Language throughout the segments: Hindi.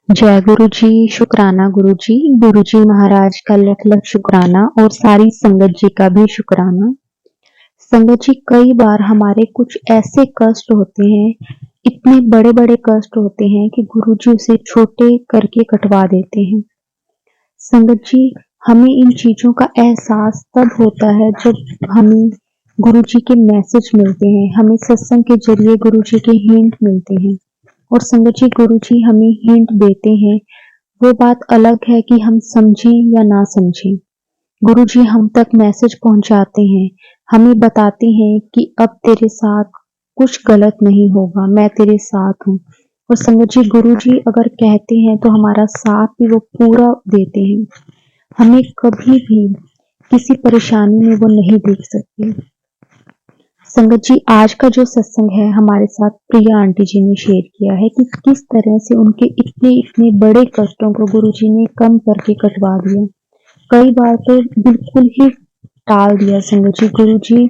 जय गुरु जी, शुक्राना गुरु जी महाराज का लख लख शुक्राना और सारी संगत जी का भी शुक्राना। संगत जी, कई बार हमारे कुछ ऐसे कष्ट होते हैं, इतने बड़े बड़े कष्ट होते हैं कि गुरु जी उसे छोटे करके कटवा देते हैं। संगत जी, हमें इन चीजों का एहसास तब होता है जब हमें गुरु जी के मैसेज मिलते हैं, हमें सत्संग के जरिए गुरु जी के हिंट मिलते हैं। और संगत जी, गुरु जी हमें हिंट देते हैं, वो बात अलग है कि हम समझें या ना समझें। गुरु जी हम तक मैसेज पहुंचाते हैं, हमें बताते हैं कि अब तेरे साथ कुछ गलत नहीं होगा, मैं तेरे साथ हूँ। और संगत जी, गुरु जी अगर कहते हैं तो हमारा साथ भी वो पूरा देते हैं। हमें कभी भी किसी परेशानी में वो नहीं देख सकते। संगत जी, आज का जो सत्संग है हमारे साथ प्रिया आंटी जी ने शेयर किया है कि किस तरह से उनके इतने इतने बड़े कष्टों को गुरु जी ने कम करके कटवा दिया। कई बार तो बिल्कुल ही टाल दिया। संगत जी, गुरु जी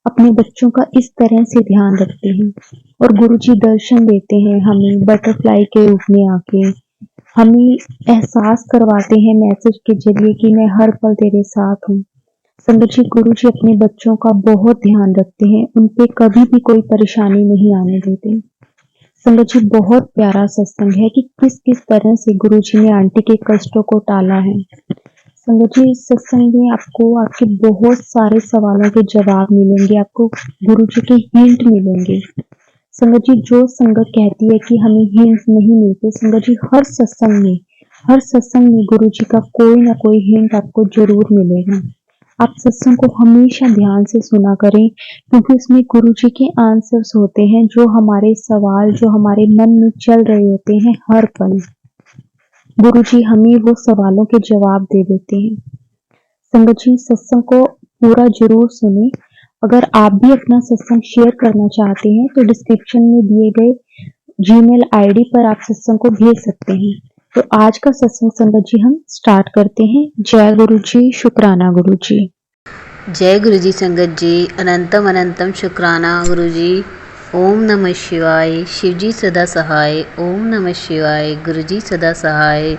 अपने बच्चों का इस तरह से ध्यान रखते हैं और गुरु जी दर्शन देते हैं हमें बटरफ्लाई के रूप में आके, हमें एहसास करवाते हैं मैसेज के जरिए कि मैं हर पल तेरे साथ हूँ। संगत जी, गुरु जी अपने बच्चों का बहुत ध्यान रखते हैं, उन पे कभी भी कोई परेशानी नहीं आने देते। संगत जी, बहुत प्यारा सत्संग है कि किस किस तरह से गुरु जी ने आंटी के कष्टों को टाला है। संगत जी, इस सत्संग में आपको आपके बहुत सारे सवालों के जवाब मिलेंगे, आपको गुरु जी के हिंट मिलेंगे। संगत जी, जो संगत कहती है कि हमें हिंट नहीं मिलते, संगत जी हर सत्संग में गुरु जी का कोई ना कोई हिंट आपको जरूर मिलेगा। आप सत्संग को हमेशा ध्यान से सुना करें, क्योंकि उसमें गुरु जी के आंसर्स होते हैं, जो हमारे सवाल जो हमारे मन में चल रहे होते हैं हर पल, गुरु जी हमें वो सवालों के जवाब दे देते हैं। संगत जी, सत्संग को पूरा जरूर सुने। अगर आप भी अपना सत्संग शेयर करना चाहते हैं तो डिस्क्रिप्शन में दिए गए जीमेल आईडी पर आप सत्संग को भेज सकते हैं। तो आज का सत्संग संगत जी हम स्टार्ट करते हैं। जय गुरु जी, शुक्राना गुरु जी। जय गुरु जी संगत जी, अनंतम अनंतम शुक्राना गुरु जी। ओम नमः शिवाय, शिव जी सदा सहाय। ओम नमः शिवाय, गुरु जी सदा सहाय।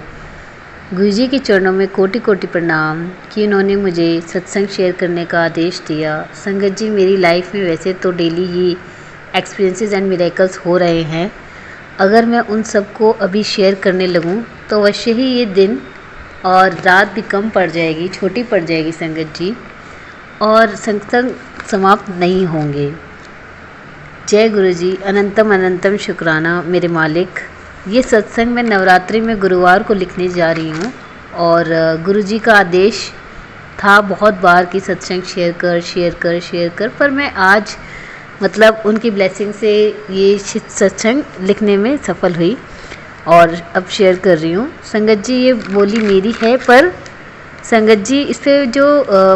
गुरु जी के चरणों में कोटि कोटि प्रणाम कि उन्होंने मुझे सत्संग शेयर करने का आदेश दिया। संगत जी, मेरी लाइफ में वैसे तो daily he experiences and miracles हो रहे हैं। अगर मैं उन सबको अभी शेयर करने लगूं तो अवश्य ही ये दिन और रात भी कम पड़ जाएगी, छोटी पड़ जाएगी संगत जी, और सत्संग समाप्त नहीं होंगे। जय गुरु जी, अनंतम अनंतम शुक्राना मेरे मालिक। ये सत्संग मैं नवरात्रि में गुरुवार को लिखने जा रही हूँ और गुरु जी का आदेश था बहुत बार कि सत्संग शेयर कर, पर मैं आज मतलब उनकी ब्लेसिंग से ये सत्संग लिखने में सफल हुई और अब शेयर कर रही हूँ। संगत जी, ये बोली मेरी है, पर संगत जी इस पे जो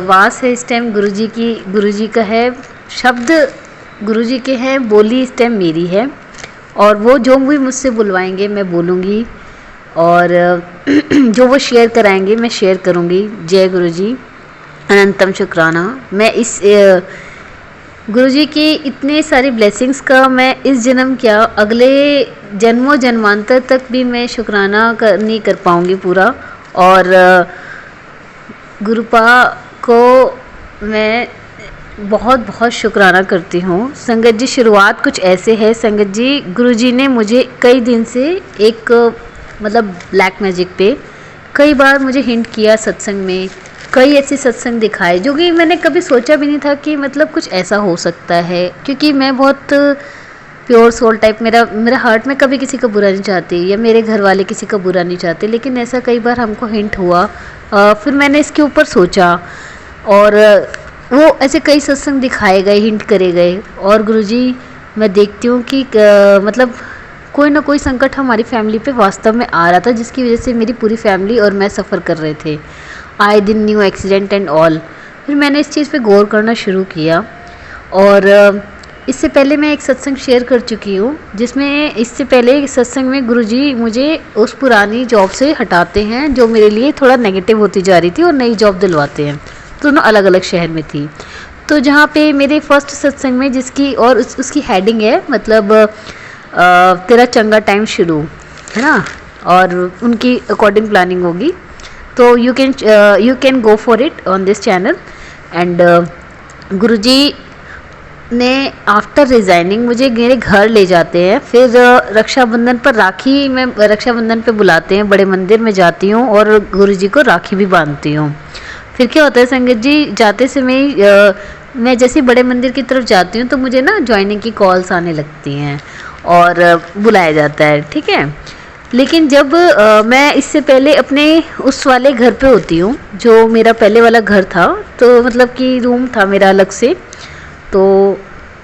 वास है इस टाइम गुरु जी का है, शब्द गुरु जी के हैं, बोली इस टाइम मेरी है, और वो जो भी मुझसे बुलवाएंगे मैं बोलूँगी, और जो वो शेयर कराएंगे मैं शेयर करूँगी। जय गुरु जी, अनंतम शुक्राना। मैं इस गुरु जी की इतने सारी ब्लेसिंग्स का मैं इस जन्म क्या अगले जन्मों जन्मांतर तक भी मैं शुक्राना नहीं कर पाऊँगी पूरा। और गुरुपा को मैं बहुत बहुत शुक्राना करती हूँ। संगत जी, शुरुआत कुछ ऐसे है संगत जी, गुरु जी ने मुझे कई दिन से एक मतलब ब्लैक मैजिक पे कई बार मुझे हिंट किया सत्संग में, कई ऐसे सत्संग दिखाए जो कि मैंने कभी सोचा भी नहीं था कि मतलब कुछ ऐसा हो सकता है, क्योंकि मैं बहुत प्योर सोल टाइप, मेरा हार्ट में कभी किसी का बुरा नहीं चाहती, या मेरे घर वाले किसी का बुरा नहीं चाहते, लेकिन ऐसा कई बार हमको हिंट हुआ। फिर मैंने इसके ऊपर सोचा और वो ऐसे कई सत्संग दिखाए गए, हिंट करे गए, और गुरुजी मैं देखती हूँ कि मतलब कोई ना कोई संकट हमारी फैमिली पे वास्तव में आ रहा था, जिसकी वजह से मेरी पूरी फैमिली और मैं सफ़र कर रहे थे, आए दिन न्यू एक्सीडेंट एंड ऑल। फिर मैंने इस चीज़ पे गौर करना शुरू किया, और इससे पहले मैं एक सत्संग शेयर कर चुकी हूँ, जिसमें इससे पहले सत्संग में गुरुजी मुझे उस पुरानी जॉब से हटाते हैं जो मेरे लिए थोड़ा नेगेटिव होती जा रही थी, और नई जॉब दिलवाते हैं। दोनों अलग अलग शहर में थी। तो जहाँ पे मेरे फर्स्ट सत्संग में जिसकी और उसकी हेडिंग है मतलब तेरा चंगा टाइम शुरू, है ना, और उनकी अकॉर्डिंग प्लानिंग होगी। तो you can go for it on this channel. And Guruji ने आफ्टर रिज़ाइनिंग मुझे मेरे घर ले जाते हैं, फिर रक्षाबंधन पर राखी में रक्षाबंधन पे बुलाते हैं, बड़े मंदिर में जाती हूँ और गुरुजी को राखी भी बांधती हूँ। फिर क्या होता है संगत जी, जाते समय मैं जैसे बड़े मंदिर की तरफ जाती हूँ तो मुझे ना ज्वाइनिंग की कॉल्स आने लगती हैं और बुलाया जाता है, ठीक है। लेकिन जब मैं इससे पहले अपने उस वाले घर पे होती हूँ जो मेरा पहले वाला घर था, तो मतलब कि रूम था मेरा अलग से, तो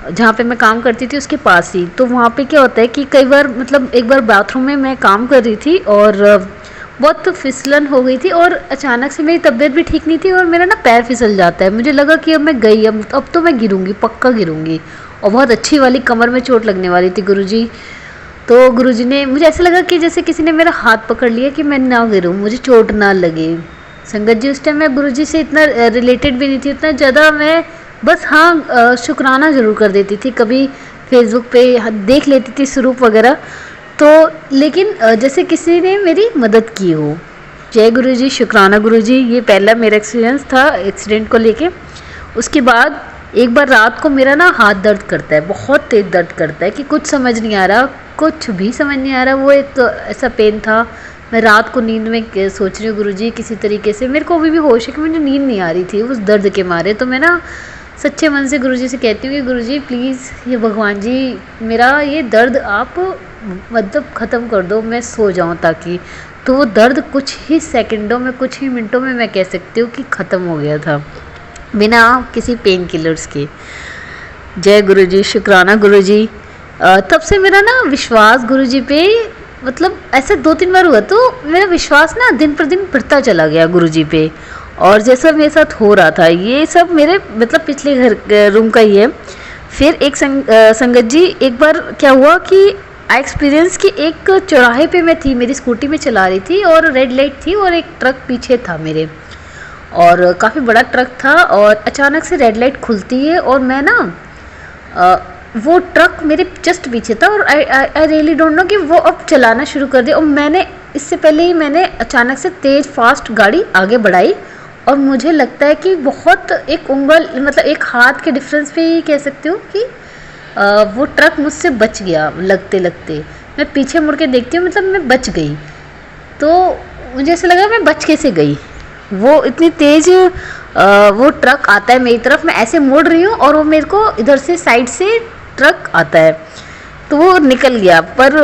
जहाँ पे मैं काम करती थी उसके पास ही। तो वहाँ पे क्या होता है कि कई बार मतलब एक बार बाथरूम में मैं काम कर रही थी और बहुत फिसलन हो गई थी और अचानक से मेरी तबीयत भी ठीक नहीं थी और मेरा ना पैर फिसल जाता है। मुझे लगा कि अब मैं गई, अब तो मैं गिरूंगी, पक्का गिरूंगी, और बहुत अच्छी वाली कमर में चोट लगने वाली थी गुरुजी। तो गुरुजी ने, मुझे ऐसा लगा कि जैसे किसी ने मेरा हाथ पकड़ लिया कि मैं ना गिरूं, मुझे चोट ना लगे। संगत जी उस टाइम मैं गुरुजी से इतना रिलेटेड भी नहीं थी, उतना ज़्यादा मैं बस हाँ शुक्राना ज़रूर कर देती थी, कभी फेसबुक पे देख लेती थी स्वरूप वगैरह। तो लेकिन जैसे किसी ने मेरी मदद की हो। जय गुरुजी, शुक्राना गुरुजी। ये पहला मेरा एक्सपीरियंस था एक्सीडेंट को लेके। उसके बाद एक बार रात को मेरा ना हाथ दर्द करता है, बहुत तेज़ दर्द करता है कि कुछ समझ नहीं आ रहा, कुछ भी समझ नहीं आ रहा। वो एक ऐसा पेन था, मैं रात को नींद में सोच रही हूँ गुरुजी किसी तरीके से, मेरे को अभी भी होश है कि मुझे नींद नहीं आ रही थी उस दर्द के मारे। तो मैं ना सच्चे मन से गुरुजी से कहती हूँ कि गुरुजी प्लीज़, ये भगवान जी, मेरा ये दर्द आप मतलब ख़त्म कर दो, मैं सो जाऊँ ताकि। तो वो दर्द कुछ ही सेकंडों में, कुछ ही मिनटों में मैं कह सकती हूँ कि ख़त्म हो गया था बिना किसी पेन किलर्स के। जय गुरुजी, शुक्राना गुरुजी। तब से मेरा ना विश्वास गुरुजी पे, मतलब ऐसे 2-3 बार हुआ तो मेरा विश्वास ना दिन पर दिन बढ़ता चला गया गुरुजी पे। और जैसा मेरे साथ हो रहा था, ये सब मेरे मतलब पिछले घर रूम का ही है। फिर एक संगत जी, एक बार क्या हुआ कि एक्सपीरियंस कि एक चौराहे पे मैं थी, मेरी स्कूटी में चला रही थी और रेड लाइट थी और एक ट्रक पीछे था मेरे, और काफ़ी बड़ा ट्रक था। और अचानक से रेड लाइट खुलती है और मैं ना वो ट्रक मेरे जस्ट पीछे था और आई रियली डोंट नो कि वो अब चलाना शुरू कर दिया। और मैंने इससे पहले ही मैंने अचानक से तेज़ फास्ट गाड़ी आगे बढ़ाई और मुझे लगता है कि बहुत एक उंगल, मतलब एक हाथ के डिफरेंस पे ही कह सकती हूँ कि वो ट्रक मुझसे बच गया। लगते लगते मैं पीछे मुड़ के देखती हूँ, मतलब मैं बच गई। तो मुझे ऐसा लगा मैं बच कैसे गई, वो इतनी तेज़ वो ट्रक आता है मेरी तरफ, मैं ऐसे मुड़ रही हूँ और वो मेरे को इधर से साइड से ट्रक आता है, तो वो निकल गया, पर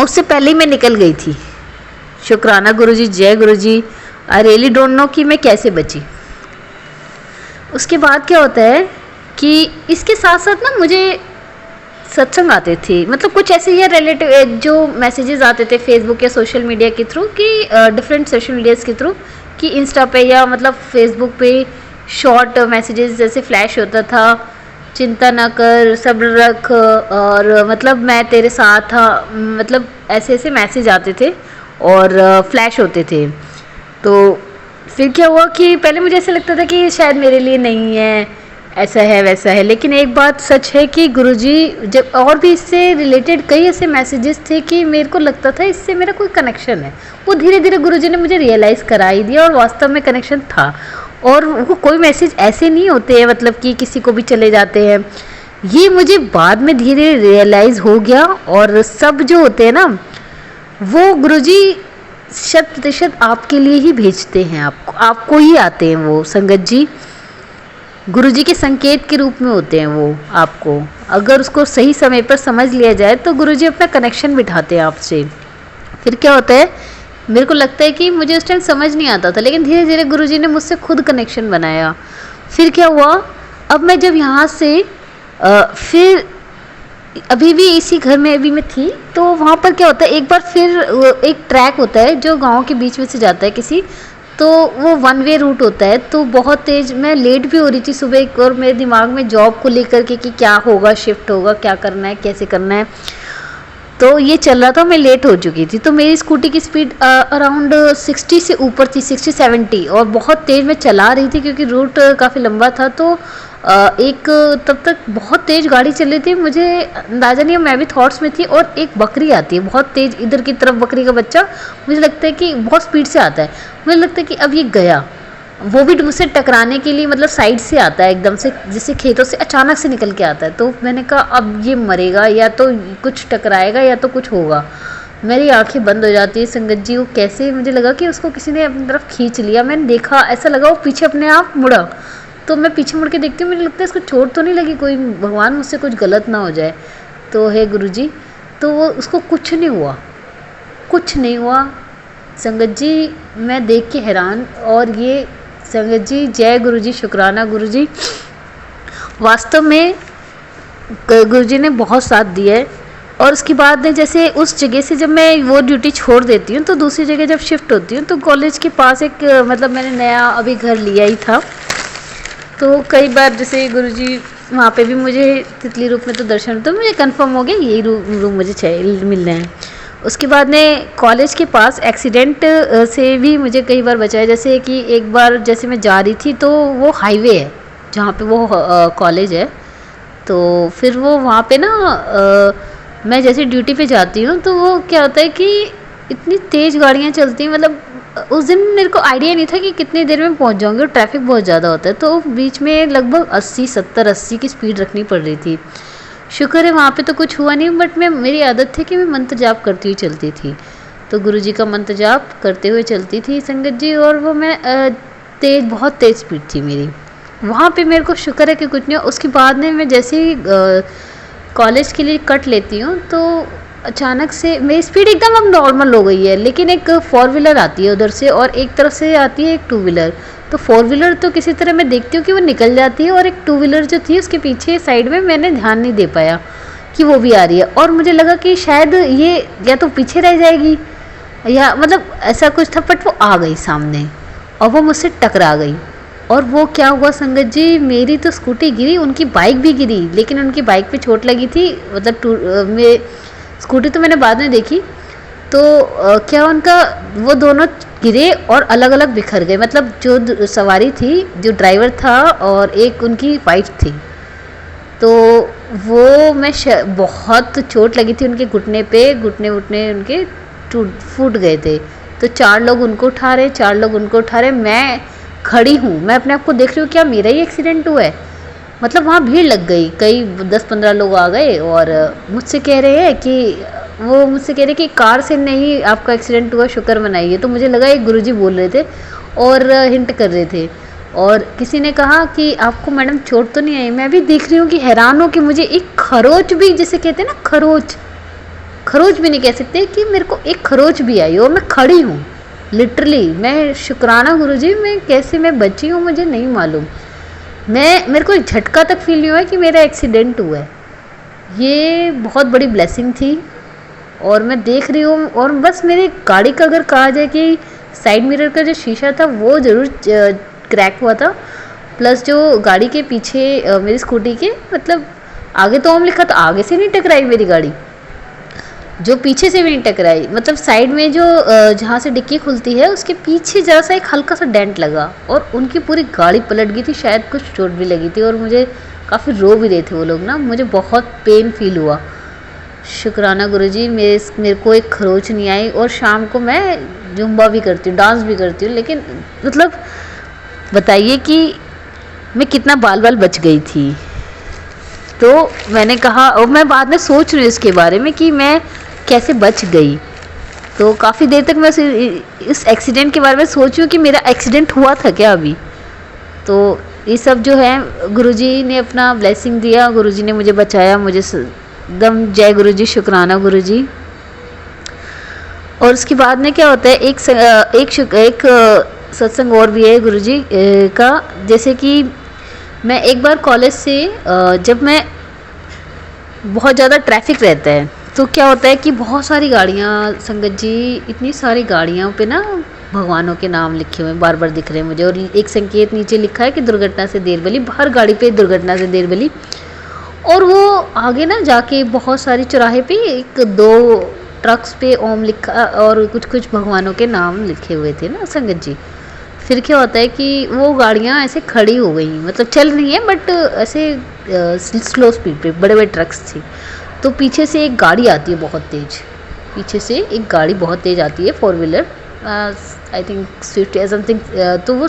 उससे पहले ही मैं निकल गई थी। शुक्राना गुरुजी, जय गुरुजी। आई रियली डोंट नो कि मैं कैसे बची। उसके बाद क्या होता है कि इसके साथ साथ ना मुझे सत्संग आते थे, मतलब कुछ ऐसे ही रिलेटिव जो मैसेजेस आते थे फेसबुक या सोशल मीडिया के थ्रू, कि डिफरेंट सोशल मीडियाज़ के थ्रू, कि इंस्टा पे या मतलब फेसबुक पे शॉर्ट मैसेजेस जैसे फ्लैश होता था, चिंता ना कर, सब्र रख, और मतलब मैं तेरे साथ था, मतलब ऐसे ऐसे मैसेज आते थे और फ्लैश होते थे। तो फिर क्या हुआ कि पहले मुझे ऐसा लगता था कि शायद मेरे लिए नहीं है, ऐसा है वैसा है, लेकिन एक बात सच है कि गुरुजी, जब और भी इससे रिलेटेड कई ऐसे मैसेजेस थे कि मेरे को लगता था इससे मेरा कोई कनेक्शन है, वो धीरे धीरे गुरुजी ने मुझे रियलाइज़ करा ही दिया और वास्तव में कनेक्शन था। और वो कोई मैसेज ऐसे नहीं होते हैं मतलब कि किसी को भी चले जाते हैं, ये मुझे बाद में धीरे रियलाइज़ हो गया। और सब जो होते हैं ना, वो गुरुजी 100% आपके लिए ही भेजते हैं, आपको ही आते हैं वो संगत जी, गुरुजी के संकेत के रूप में होते हैं वो आपको। अगर उसको सही समय पर समझ लिया जाए तो गुरुजी अपना कनेक्शन बिठाते हैं आपसे। फिर क्या होता है, मेरे को लगता है कि मुझे उस टाइम समझ नहीं आता था, लेकिन धीरे धीरे गुरुजी ने मुझसे खुद कनेक्शन बनाया। फिर क्या हुआ, अब मैं जब यहाँ से फिर अभी भी इसी घर में अभी मैं थी, तो वहाँ पर क्या होता है, एक बार फिर एक ट्रैक होता है जो गांव के बीच में से जाता है किसी, तो वो 1 वे रूट होता है। तो बहुत तेज़ मैं लेट भी हो रही थी सुबह, और मेरे दिमाग में जॉब को लेकर के कि क्या होगा, शिफ्ट होगा, क्या करना है, कैसे करना है, तो ये चल रहा था, मैं लेट हो चुकी थी। तो मेरी स्कूटी की स्पीड अराउंड 60 से ऊपर थी, 60-70, और बहुत तेज़ मैं चला रही थी क्योंकि रूट काफ़ी लंबा था। तो एक तब तक बहुत तेज़ गाड़ी चल रही थी, मुझे अंदाज़ा नहीं है, मैं भी थॉट्स में थी, और एक बकरी आती है बहुत तेज़ इधर की तरफ, बकरी का बच्चा मुझे लगता है कि बहुत स्पीड से आता है, मुझे लगता है कि अब ये गया, वो भी मुझसे टकराने के लिए मतलब साइड से आता है एकदम से, जैसे खेतों से अचानक से निकल के आता है। तो मैंने कहा अब ये मरेगा, या तो कुछ टकराएगा या तो कुछ होगा। मेरी आंखें बंद हो जाती है संगत जी, वो कैसे, मुझे लगा कि उसको किसी ने अपनी तरफ खींच लिया, मैंने देखा ऐसा लगा वो पीछे अपने आप मुड़ा, तो मैं पीछे मुड़ के देखती हूँ, मुझे लगता है इसको चोट तो नहीं लगी, कोई भगवान मुझसे कुछ गलत ना हो जाए। तो हे गुरुजी, तो वो उसको कुछ नहीं हुआ, कुछ नहीं हुआ संगत जी। मैं देख के हैरान, और ये संगत जी, जय गुरुजी, शुक्राना गुरुजी, वास्तव में गुरुजी ने बहुत साथ दिया है। और उसके बाद में जैसे उस जगह से जब मैं वो ड्यूटी छोड़ देती हूँ तो दूसरी जगह जब शिफ्ट होती हूँ, तो कॉलेज के पास एक मतलब मैंने नया अभी घर लिया ही था, तो कई बार जैसे गुरुजी वहाँ पे भी मुझे तितली रूप में तो दर्शन, तो मुझे कंफर्म हो गया यही रूम मुझे चाहिए, मिल रहे हैं। उसके बाद में कॉलेज के पास एक्सीडेंट से भी मुझे कई बार बचाया, जैसे कि एक बार जैसे मैं जा रही थी, तो वो हाईवे है जहाँ पे वो कॉलेज है, तो फिर वो वहाँ पे ना मैं जैसे ड्यूटी पे जाती हूँ, तो वो क्या होता है कि इतनी तेज़ गाड़ियाँ चलती हैं, मतलब उस दिन मेरे को आइडिया नहीं था कि कितनी देर में पहुँच जाऊँगी, और ट्रैफिक बहुत ज़्यादा होता है, तो बीच में लगभग 80-70-80 की स्पीड रखनी पड़ रही थी। शुक्र है वहाँ पे तो कुछ हुआ नहीं, बट मेरी आदत थी कि मैं मंत्र जाप करती हुई चलती थी, तो गुरुजी का मंत्र जाप करते हुए चलती थी संगत जी, और वो मैं बहुत तेज़ स्पीड थी मेरी, वहाँ पे मेरे को शुक्र है कि कुछ नहीं। उसके बाद में मैं जैसे ही कॉलेज के लिए कट लेती हूँ, तो अचानक से मेरी स्पीड एकदम अब नॉर्मल हो गई है, लेकिन एक 4 व्हीलर आती है उधर से, और एक तरफ से आती है एक 2 व्हीलर, तो 4 व्हीलर तो किसी तरह मैं देखती हूँ कि वो निकल जाती है, और एक 2 व्हीलर जो थी उसके पीछे साइड में मैंने ध्यान नहीं दे पाया कि वो भी आ रही है, और मुझे लगा कि शायद ये या तो पीछे रह जाएगी या मतलब ऐसा कुछ था, बट वो आ गई सामने और वो मुझसे टकरा गई। और वो क्या हुआ संगत जी, मेरी तो स्कूटी गिरी, उनकी बाइक भी गिरी, लेकिन उनकी बाइक पे चोट लगी थी, मतलब स्कूटी तो मैंने बाद में देखी, तो क्या उनका वो दोनों गिरे और अलग अलग बिखर गए, मतलब जो सवारी थी, जो ड्राइवर था, और एक उनकी वाइफ थी, तो वो बहुत चोट लगी थी उनके घुटने पे, घुटने उनके फूट गए थे, तो 4 लोग उनको उठा रहे, 4 लोग उनको उठा रहे, मैं खड़ी हूँ, मैं अपने आप को देख रही हूँ क्या मेरा ही एक्सीडेंट हुआ है, मतलब वहाँ भीड़ लग गई, कई 10-15 लोग आ गए, और मुझसे कह रहे हैं कि कार से नहीं आपका एक्सीडेंट हुआ, शुक्र मनाइए। तो मुझे लगा एक गुरुजी बोल रहे थे और हिंट कर रहे थे, और किसी ने कहा कि आपको मैडम चोट तो नहीं आई। मैं भी देख रही हूँ कि हैरान हो कि मुझे एक खरोच भी, जिसे कहते हैं ना खरोच भी नहीं कह सकते, कि मेरे को एक खरोच भी आई और मैं खड़ी हूँ लिटरली। मैं शुक्राना गुरुजी, मैं बची हूँ मुझे नहीं मालूम, मेरे को झटका तक फील नहीं हुआ कि मेरा एक्सीडेंट हुआ है, ये बहुत बड़ी ब्लेसिंग थी। और मैं देख रही हूँ, और बस मेरी गाड़ी का अगर कहा जाए कि साइड मिरर का जो शीशा था वो ज़रूर क्रैक हुआ था, प्लस जो गाड़ी के पीछे मेरी स्कूटी के, मतलब आगे तो ओम लिखा था, आगे से नहीं टकराई मेरी गाड़ी, जो पीछे से भी नहीं टकराई, मतलब साइड में जो जहाँ से डिक्की खुलती है उसके पीछे जरा सा एक हल्का सा डेंट लगा, और उनकी पूरी गाड़ी पलट गई थी, शायद कुछ चोट भी लगी थी, और मुझे काफ़ी रो भी रहे थे वो लोग ना, मुझे बहुत पेन फील हुआ। शुक्राना गुरुजी, मेरे को एक खरोच नहीं आई, और शाम को मैं जुम्बा भी करती हूँ, डांस भी करती हूँ, लेकिन मतलब बताइए कि मैं कितना बाल बच गई थी। तो मैंने कहा, और मैं बाद में सोच रही हूँ इसके बारे में कि मैं कैसे बच गई, तो काफ़ी देर तक मैं इस एक्सीडेंट के बारे में सोच रही हूँ कि मेरा एक्सीडेंट हुआ था क्या अभी। तो ये सब जो है गुरुजी ने अपना ब्लेसिंग दिया, गुरुजी ने मुझे बचाया, मुझे एकदम जय गुरुजी, शुक्राना गुरुजी। और उसके बाद में क्या होता है, एक सत्संग और भी है गुरुजी का, जैसे कि मैं एक बार कॉलेज से जब मैं बहुत ज़्यादा ट्रैफिक रहता है, तो क्या होता है कि बहुत सारी गाड़ियाँ संगत जी, इतनी सारी गाड़ियों पे ना भगवानों के नाम लिखे हुए बार बार दिख रहे हैं मुझे, और एक संकेत नीचे लिखा है कि दुर्घटना से देर बली, हर गाड़ी पे दुर्घटना से देर बली। और वो आगे ना जाके बहुत सारी चौराहे पे 1-2 ट्रक्स पे ओम लिखा, और कुछ भगवानों के नाम लिखे हुए थे ना संगत जी। फिर क्या होता है कि वो गाड़ियाँ ऐसे खड़ी हो गई, मतलब चल रही हैं बट ऐसे स्लो स्पीड पे, बड़े बड़े ट्रक्स थे। तो पीछे से एक गाड़ी आती है बहुत तेज़, पीछे से एक गाड़ी बहुत तेज़ आती है, 4 व्हीलर, आई थिंक स्विफ्ट या समथिंग। तो वो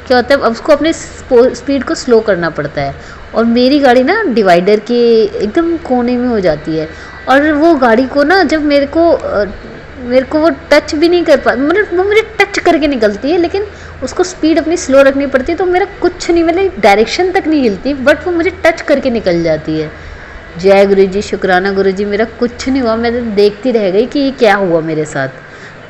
क्या होता है, अब उसको अपने स्पीड को स्लो करना पड़ता है, और मेरी गाड़ी ना डिवाइडर के एकदम कोने में हो जाती है। और वो गाड़ी को ना जब मेरे को वो टच भी नहीं कर पा, मतलब वो मुझे टच करके निकलती है, लेकिन उसको स्पीड अपनी स्लो रखनी पड़ती है, तो मेरा कुछ नहीं, मतलब डायरेक्शन तक नहीं हिलती, बट वो मुझे टच करके निकल जाती है। जय गुरु जी, शुक्राना गुरु जी, मेरा कुछ नहीं हुआ। मैं तो देखती रह गई कि ये क्या हुआ मेरे साथ,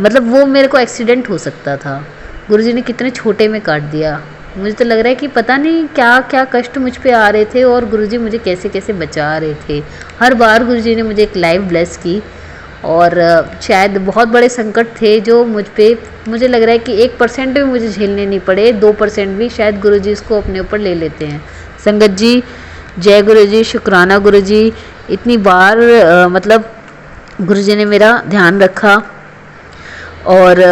मतलब वो मेरे को एक्सीडेंट हो सकता था। गुरु जी ने कितने छोटे में काट दिया। मुझे तो लग रहा है कि पता नहीं क्या क्या कष्ट मुझ पे आ रहे थे, और गुरु जी मुझे कैसे कैसे बचा रहे थे। हर बार गुरु जी ने मुझे एक लाइफ ब्लेस की, और शायद बहुत बड़े संकट थे जो मुझ पे, मुझे लग रहा है कि 1% भी मुझे झेलने नहीं पड़े, 2% भी शायद गुरु जी इसको अपने ऊपर ले लेते हैं। संगत जी, जय गुरु जी, शुक्राना गुरु जी। इतनी बार मतलब गुरु जी ने मेरा ध्यान रखा। और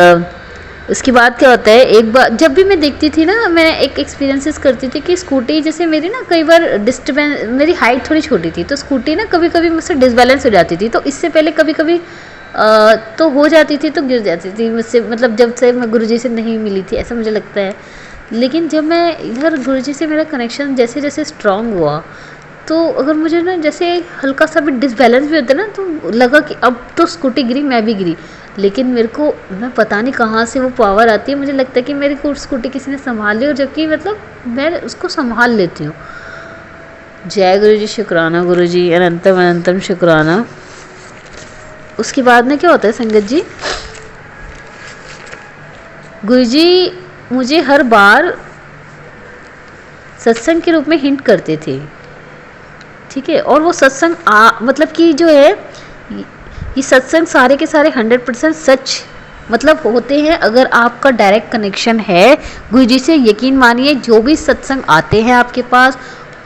उसके बाद क्या होता है, एक बार जब भी मैं देखती थी ना, मैं एक एक्सपीरियंसेस करती थी कि स्कूटी जैसे मेरी ना कई बार डिस्टर्बेंस, मेरी हाइट थोड़ी छोटी थी, तो स्कूटी ना कभी कभी मुझसे डिसबैलेंस हो जाती थी। तो इससे पहले कभी कभी तो हो जाती थी, तो गिर जाती थी मुझसे, मतलब जब से मैं गुरुजी से नहीं मिली थी, ऐसा मुझे लगता है। लेकिन जब मैं इधर गुरुजी से मेरा कनेक्शन जैसे जैसे स्ट्रांग हुआ, तो अगर मुझे ना जैसे हल्का सा भी डिसबैलेंस भी होता है ना, तो लगा कि अब तो स्कूटी गिरी, मैं भी गिरी। लेकिन मेरे को, मैं पता नहीं कहाँ से वो पावर आती है, मुझे लगता है कि मेरी को स्कूटी किसी ने संभाल ली, और जबकि मतलब मैं उसको संभाल लेती हूँ। जय गुरु जी, शुक्राना गुरु जी, अनंतम अनंतम शुक्राना। उसके बाद में क्या होता है संगत जी, गुरु जी मुझे हर बार सत्संग के रूप में हिंट करते थे, ठीक है। और वो सत्संग मतलब कि जो है, ये सत्संग सारे के सारे 100% सच मतलब होते हैं। अगर आपका डायरेक्ट कनेक्शन है गुरु जी से, यकीन मानिए जो भी सत्संग आते हैं आपके पास,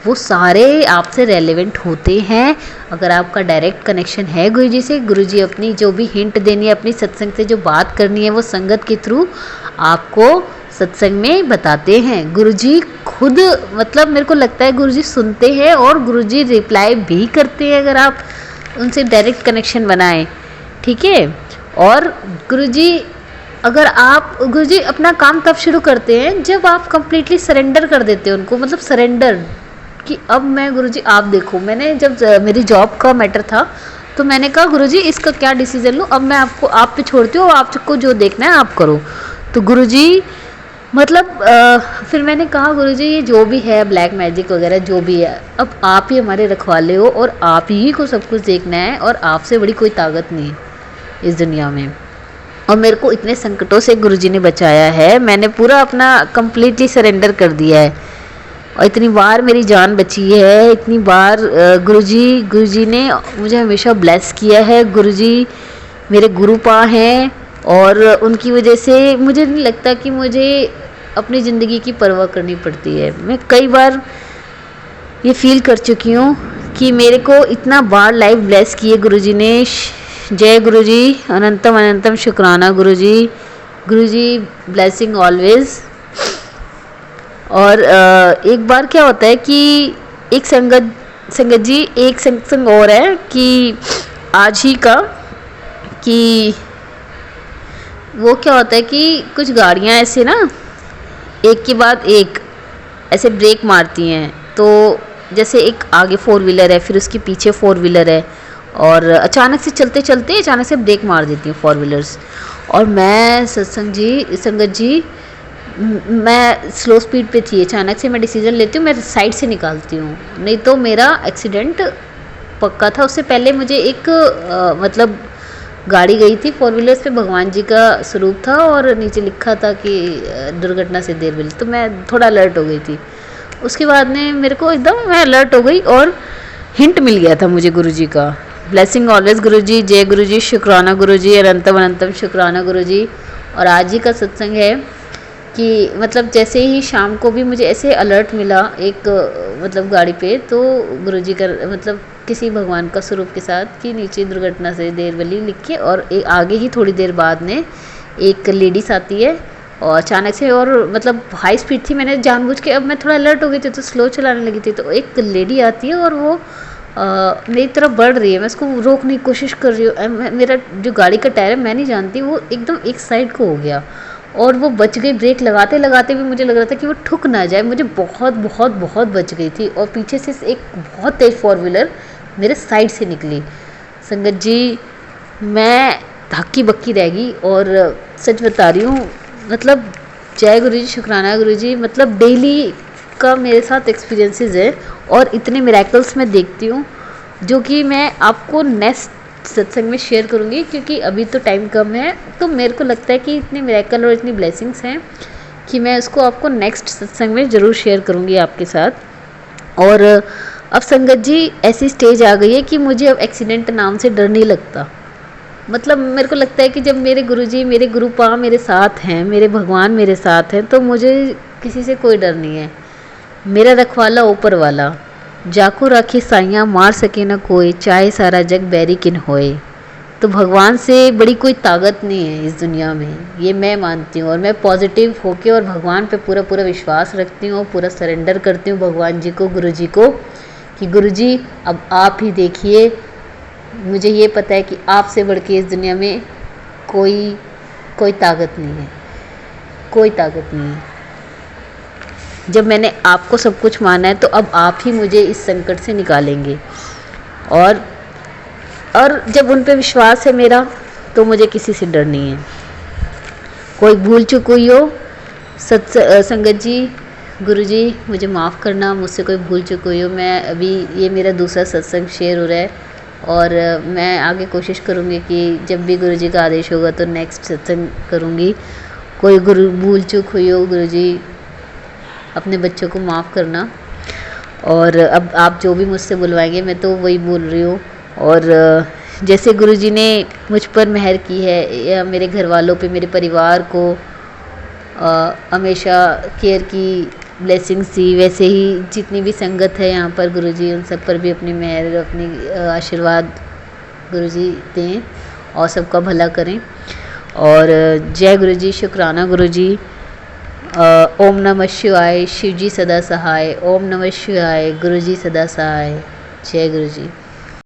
वो सारे आपसे रेलेवेंट होते हैं। अगर आपका डायरेक्ट कनेक्शन है गुरु जी से, गुरु जी अपनी जो भी हिंट देनी है, अपनी सत्संग से जो बात करनी है, वो संगत के थ्रू आपको सत्संग में बताते हैं। गुरुजी खुद, मतलब मेरे को लगता है गुरुजी सुनते हैं, और गुरुजी रिप्लाई भी करते हैं अगर आप उनसे डायरेक्ट कनेक्शन बनाएं, ठीक है। और गुरुजी, अगर आप, गुरुजी अपना काम तब शुरू करते हैं जब आप कंप्लीटली सरेंडर कर देते हैं उनको, मतलब सरेंडर कि अब मैं, गुरुजी आप देखो, मैंने जब मेरी जॉब का मैटर था, तो मैंने कहा गुरुजी इसका क्या डिसीजन लूँ, अब मैं आपको, आप पे छोड़ती हूँ, आपको जो देखना है आप करो। तो गुरुजी मतलब फिर मैंने कहा गुरुजी ये जो भी है ब्लैक मैजिक वगैरह जो भी है, अब आप ही हमारे रखवाले हो, और आप ही को सब कुछ देखना है, और आपसे बड़ी कोई ताकत नहीं इस दुनिया में। और मेरे को इतने संकटों से गुरुजी ने बचाया है, मैंने पूरा अपना कंप्लीटली सरेंडर कर दिया है, और इतनी बार मेरी जान बची है, इतनी बार गुरुजी ने मुझे हमेशा ब्लेस किया है। गुरुजी मेरे गुरुपा हैं, और उनकी वजह से मुझे नहीं लगता कि मुझे अपनी ज़िंदगी की परवाह करनी पड़ती है। मैं कई बार ये फील कर चुकी हूँ कि मेरे को इतना बार लाइफ ब्लेस किए गुरुजी ने। जय गुरुजी, अनंतम अनंतम शुक्राना गुरुजी। गुरुजी ब्लेसिंग ऑलवेज। और एक बार क्या होता है कि एक संगत जी, एक सत्संग और है कि आज ही का, कि वो क्या होता है कि कुछ गाड़ियाँ ऐसे ना एक के बाद एक ऐसे ब्रेक मारती हैं। तो जैसे एक आगे 4 व्हीलर है, फिर उसके पीछे 4 व्हीलर है, और अचानक से चलते चलते अचानक से ब्रेक मार देती हैं 4 व्हीलर्स। और मैं संगत जी मैं स्लो स्पीड पे थी, अचानक से मैं डिसीजन लेती हूँ, मैं साइड से निकालती हूँ, नहीं तो मेरा एक्सीडेंट पक्का था। उससे पहले मुझे एक मतलब गाड़ी गई थी 4 व्हीलर्स पे, भगवान जी का स्वरूप था, और नीचे लिखा था कि दुर्घटना से देर मिली, तो मैं थोड़ा अलर्ट हो गई थी। उसके बाद में मेरे को एकदम मैं अलर्ट हो गई, और हिंट मिल गया था मुझे गुरुजी का। ब्लेसिंग ऑलवेज गुरुजी, जय गुरुजी, शुक्राना गुरुजी, अनंतम अनंतम शुक्राना गुरुजी। और आज ही का सत्संग है कि मतलब जैसे ही शाम को भी मुझे ऐसे अलर्ट मिला एक मतलब गाड़ी पे, तो गुरुजी का मतलब किसी भगवान का स्वरूप के साथ कि नीचे दुर्घटना से देर वाली लिख के, और एक आगे ही थोड़ी देर बाद में एक लेडीज आती है, और अचानक से, और मतलब हाई स्पीड थी, मैंने जानबूझ के, अब मैं थोड़ा अलर्ट हो गई थी तो स्लो चलाने लगी थी। तो एक लेडी आती है और वो मेरी तरफ बढ़ रही है, मैं उसको रोकने की कोशिश कर रही हूँ। मेरा जो गाड़ी का टायर है, मैं नहीं जानती, वो एकदम एक साइड को हो गया और वो बच गई। ब्रेक लगाते लगाते भी मुझे लग रहा था कि वो ठुक ना जाए, मुझे बहुत बहुत बहुत बच गई थी। और पीछे से एक बहुत तेज़ 4 व्हीलर मेरे साइड से निकली। संगत जी, मैं हक्की बक्की रह गई। और सच बता रही हूँ, मतलब जय गुरु जी, शुक्राना गुरु जी, मतलब डेली का मेरे साथ एक्सपीरियंसेस है और इतने मिरेकल्स मैं देखती हूँ जो कि मैं आपको नेक्स्ट सत्संग में शेयर करूँगी, क्योंकि अभी तो टाइम कम है। तो मेरे को लगता है कि इतने मिरेकल और इतनी ब्लेसिंग्स हैं कि मैं उसको आपको नेक्स्ट सत्संग में ज़रूर शेयर करूँगी आपके साथ। और अब संगत जी, ऐसी स्टेज आ गई है कि मुझे अब एक्सीडेंट नाम से डर नहीं लगता। मतलब मेरे को लगता है कि जब मेरे गुरुजी, मेरे गुरुपा मेरे साथ हैं, मेरे भगवान मेरे साथ हैं, तो मुझे किसी से कोई डर नहीं है। मेरा रखवाला ऊपर वाला, जाको राखी साइयाँ, मार सके न कोई, चाहे सारा जग बैरी किन होए। तो भगवान से बड़ी कोई ताकत नहीं है इस दुनिया में, ये मैं मानती हूँ। और मैं पॉजिटिव होके और भगवान पे पूरा पूरा विश्वास रखती हूँ, पूरा सरेंडर करती हूँ भगवान जी को, गुरु जी को, कि गुरु जी अब आप ही देखिए। मुझे ये पता है कि आपसे बढ़ के इस दुनिया में कोई ताकत नहीं है, कोई ताकत नहीं है। जब मैंने आपको सब कुछ माना है तो अब आप ही मुझे इस संकट से निकालेंगे। और जब उन पे विश्वास है मेरा, तो मुझे किसी से डर नहीं है। कोई भूल चूक हुई हो संगत जी, गुरु जी मुझे माफ़ करना, मुझसे कोई भूल चूक हुई हो। मैं अभी, ये मेरा दूसरा सत्संग शेयर हो रहा है और मैं आगे कोशिश करूँगी कि जब भी गुरु जी का आदेश होगा तो नेक्स्ट सत्संग करूँगी। कोई भूल चूक हुई हो, गुरु जी अपने बच्चों को माफ़ करना। और अब आप जो भी मुझसे बुलवाएंगे मैं तो वही बोल रही हूँ। और जैसे गुरु जी ने मुझ पर मेहर की है, या मेरे घर वालों पे, मेरे परिवार को हमेशा केयर की ब्लेसिंग्स दी, वैसे ही जितनी भी संगत है यहाँ पर, गुरु जी उन सब पर भी अपनी मेहर, अपनी आशीर्वाद गुरु जी दें और सबका भला करें। और जय गुरु जी, शुक्राना गुरु जी। ओम नमः शिवाय, शिव जी सदा सहाय। ओम नमः शिवाय, गुरु जी सदा सहाय। जय गुरु जी।